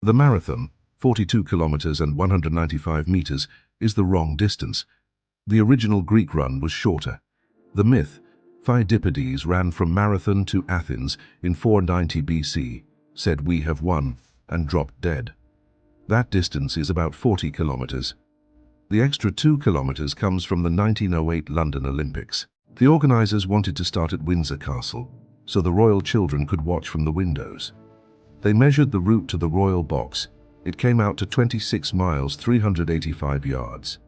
The marathon, 42 kilometers and 195 meters, is the wrong distance. The original Greek run was shorter. The myth, Pheidippides ran from Marathon to Athens in 490 BC, said we have won, and dropped dead. That distance is about 40 kilometers. The extra 2 kilometers comes from the 1908 London Olympics. The organizers wanted to start at Windsor Castle, so the royal children could watch from the windows. They measured the route to the royal box. It came out to 26 miles, 385 yards.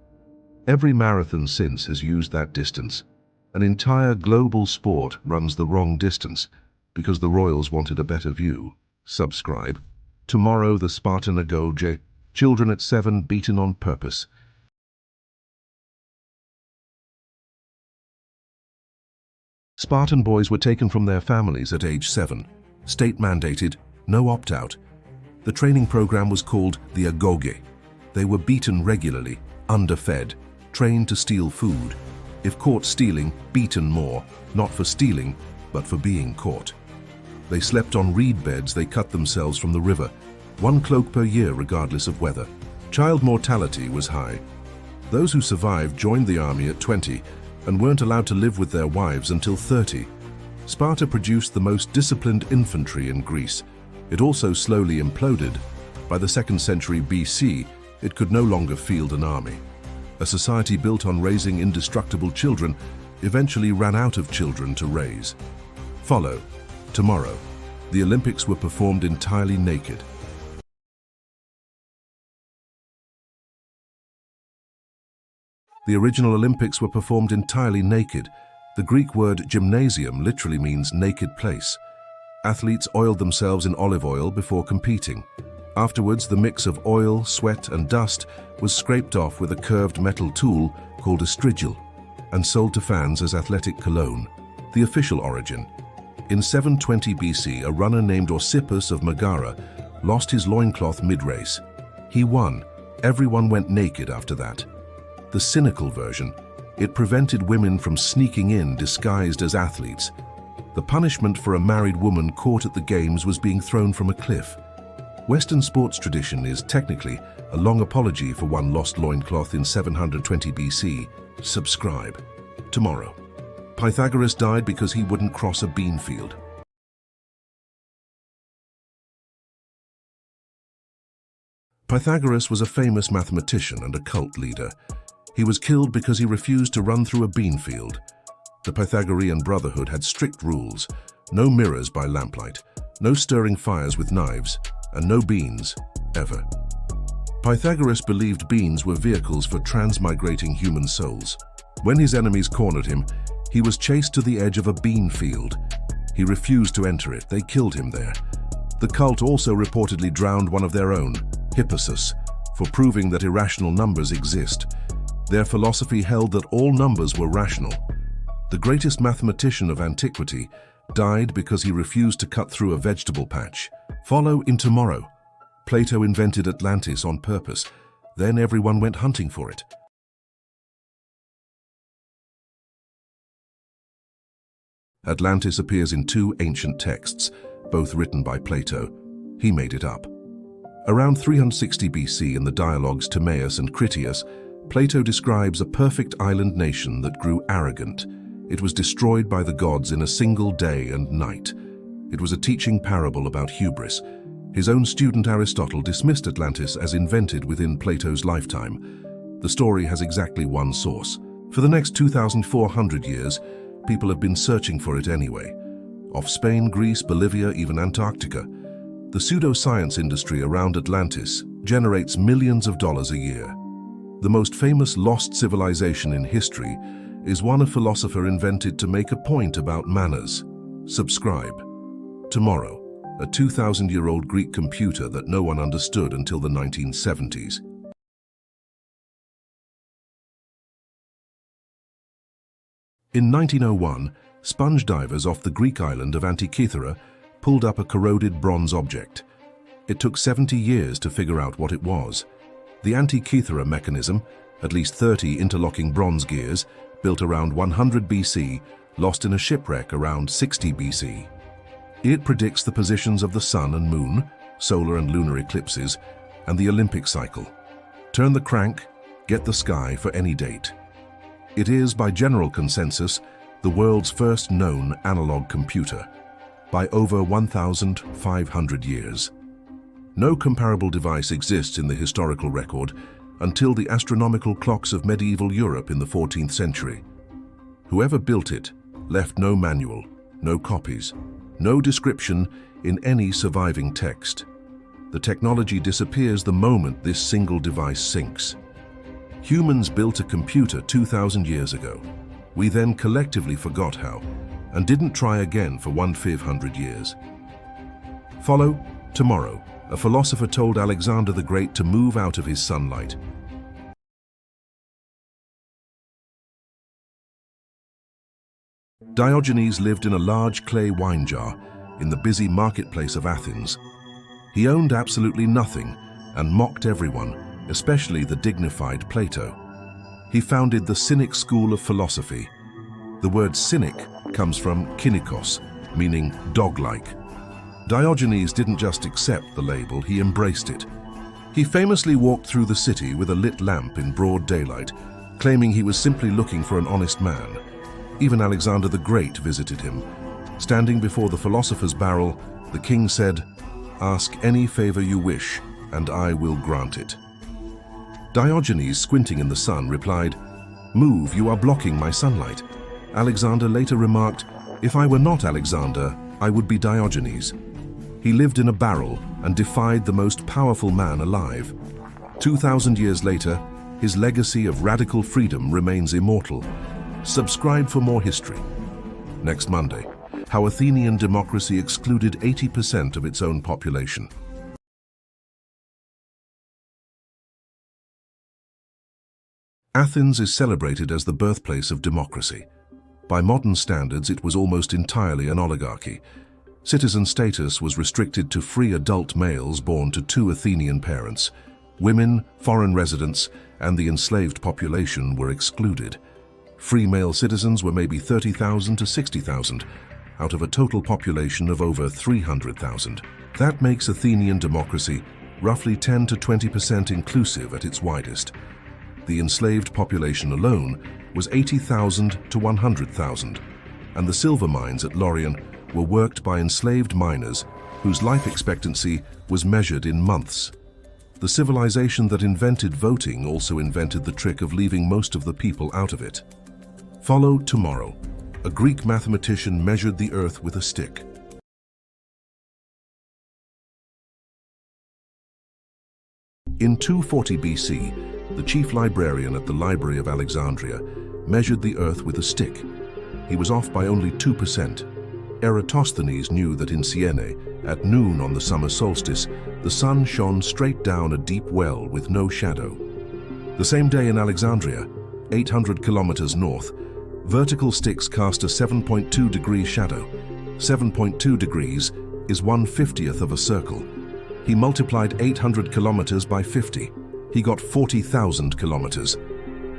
Every marathon since has used that distance. An entire global sport runs the wrong distance because the royals wanted a better view. Subscribe. Tomorrow the Spartan Agoge, children at 7 beaten on purpose. Spartan boys were taken from their families at age 7. State mandated, no opt-out. The training program was called the Agoge. They were beaten regularly, underfed, trained to steal food. If caught stealing, beaten more, not for stealing, but for being caught. They slept on reed beds they cut themselves from the river, 1 cloak per year regardless of weather. Child mortality was high. Those who survived joined the army at 20 and weren't allowed to live with their wives until 30. Sparta produced the most disciplined infantry in Greece. It also slowly imploded. By the 2nd century BC, it could no longer field an army. A society built on raising indestructible children eventually ran out of children to raise. Follow. Tomorrow, the Olympics were performed entirely naked. The original Olympics were performed entirely naked. The Greek word gymnasium literally means naked place. Athletes oiled themselves in olive oil before competing. Afterwards, the mix of oil, sweat, and dust was scraped off with a curved metal tool called a strigil and sold to fans as athletic cologne. The official origin. In 720 BC, a runner named Orsippus of Megara lost his loincloth mid-race. He won. Everyone went naked after that. The cynical version. It prevented women from sneaking in disguised as athletes. The punishment for a married woman caught at the games was being thrown from a cliff. Western sports tradition is technically a long apology for one lost loincloth in 720 BC. Subscribe. Tomorrow. Pythagoras died because he wouldn't cross a bean field. Pythagoras was a famous mathematician and a cult leader. He was killed because he refused to run through a bean field. The Pythagorean Brotherhood had strict rules: no mirrors by lamplight, no stirring fires with knives, and no beans, ever. Pythagoras believed beans were vehicles for transmigrating human souls. When his enemies cornered him, he was chased to the edge of a bean field. He refused to enter it. They killed him there. The cult also reportedly drowned one of their own, Hippasus, for proving that irrational numbers exist. Their philosophy held that all numbers were rational. The greatest mathematician of antiquity died because he refused to cut through a vegetable patch. Follow in tomorrow. Plato invented Atlantis on purpose. Then everyone went hunting for it. Atlantis appears in 2 ancient texts, both written by Plato. He made it up. Around 360 BC in the dialogues Timaeus and Critias, Plato describes a perfect island nation that grew arrogant. It was destroyed by the gods in a single day and night. It was a teaching parable about hubris. His own student Aristotle dismissed Atlantis as invented within Plato's lifetime. The story has exactly one source. For the next 2,400 years, people have been searching for it anyway. Off Spain, Greece, Bolivia, even Antarctica. The pseudoscience industry around Atlantis generates millions of dollars a year. The most famous lost civilization in history is one a philosopher invented to make a point about manners. Subscribe. Tomorrow, a 2,000-year-old Greek computer that no one understood until the 1970s. In 1901, sponge divers off the Greek island of Antikythera pulled up a corroded bronze object. It took 70 years to figure out what it was. The Antikythera mechanism, at least 30 interlocking bronze gears, built around 100 BC, lost in a shipwreck around 60 BC. It predicts the positions of the sun and moon, solar and lunar eclipses, and the Olympic cycle. Turn the crank, get the sky for any date. It is, by general consensus, the world's first known analog computer, by over 1,500 years. No comparable device exists in the historical record until the astronomical clocks of medieval Europe in the 14th century. Whoever built it left no manual, no copies, no description in any surviving text. The technology disappears the moment this single device sinks. Humans built a computer 2,000 years ago. We then collectively forgot how, and didn't try again for 1,500 years. Follow tomorrow. A philosopher told Alexander the Great to move out of his sunlight. Diogenes lived in a large clay wine jar in the busy marketplace of Athens. He owned absolutely nothing and mocked everyone, especially the dignified Plato. He founded the Cynic school of philosophy. The word cynic comes from kynikos, meaning dog-like. Diogenes didn't just accept the label, he embraced it. He famously walked through the city with a lit lamp in broad daylight, claiming he was simply looking for an honest man. Even Alexander the Great visited him. Standing before the philosopher's barrel, the king said, "Ask any favor you wish, and I will grant it." Diogenes, squinting in the sun, replied, "Move, you are blocking my sunlight." Alexander later remarked, "If I were not Alexander, I would be Diogenes." He lived in a barrel and defied the most powerful man alive. 2,000 years later, his legacy of radical freedom remains immortal. Subscribe for more history. Next Monday, how Athenian democracy excluded 80% of its own population. Athens is celebrated as the birthplace of democracy. By modern standards, it was almost entirely an oligarchy. Citizen status was restricted to free adult males born to 2 Athenian parents. Women, foreign residents, and the enslaved population were excluded. Free male citizens were maybe 30,000 to 60,000, out of a total population of over 300,000. That makes Athenian democracy roughly 10 to 20% inclusive at its widest. The enslaved population alone was 80,000 to 100,000, and the silver mines at Laurion were worked by enslaved miners whose life expectancy was measured in months. The civilization that invented voting also invented the trick of leaving most of the people out of it. Follow tomorrow. A Greek mathematician measured the earth with a stick. In 240 BC, the chief librarian at the Library of Alexandria measured the earth with a stick. He was off by only 2%. Eratosthenes knew that in Syene, at noon on the summer solstice, the sun shone straight down a deep well with no shadow. The same day in Alexandria, 800 kilometers north, vertical sticks cast a 7.2-degree shadow. 7.2 degrees is 1/50th of a circle. He multiplied 800 kilometers by 50. He got 40,000 kilometers.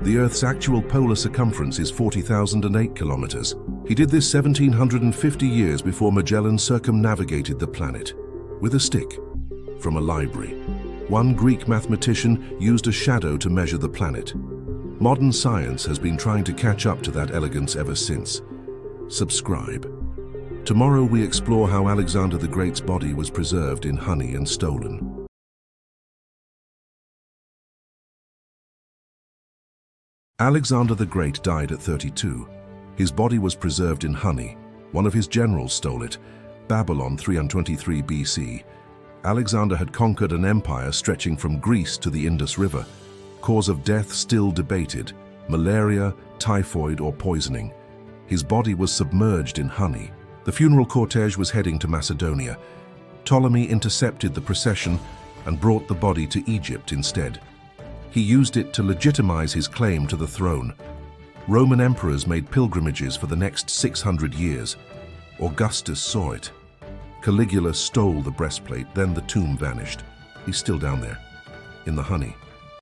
The Earth's actual polar circumference is 40,008 kilometers. He did this 1,750 years before Magellan circumnavigated the planet, with a stick, from a library. One Greek mathematician used a shadow to measure the planet. Modern science has been trying to catch up to that elegance ever since. Subscribe. Tomorrow we explore how Alexander the Great's body was preserved in honey and stolen. Alexander the Great died at 32. His body was preserved in honey. One of his generals stole it. Babylon, 323 BC. Alexander had conquered an empire stretching from Greece to the Indus River. Cause of death still debated: malaria, typhoid, or poisoning. His body was submerged in honey. The funeral cortege was heading to Macedonia. Ptolemy intercepted the procession and brought the body to Egypt instead. He used it to legitimize his claim to the throne. Roman emperors made pilgrimages for the next 600 years. Augustus saw it. Caligula stole the breastplate, then the tomb vanished. He's still down there, in the honey.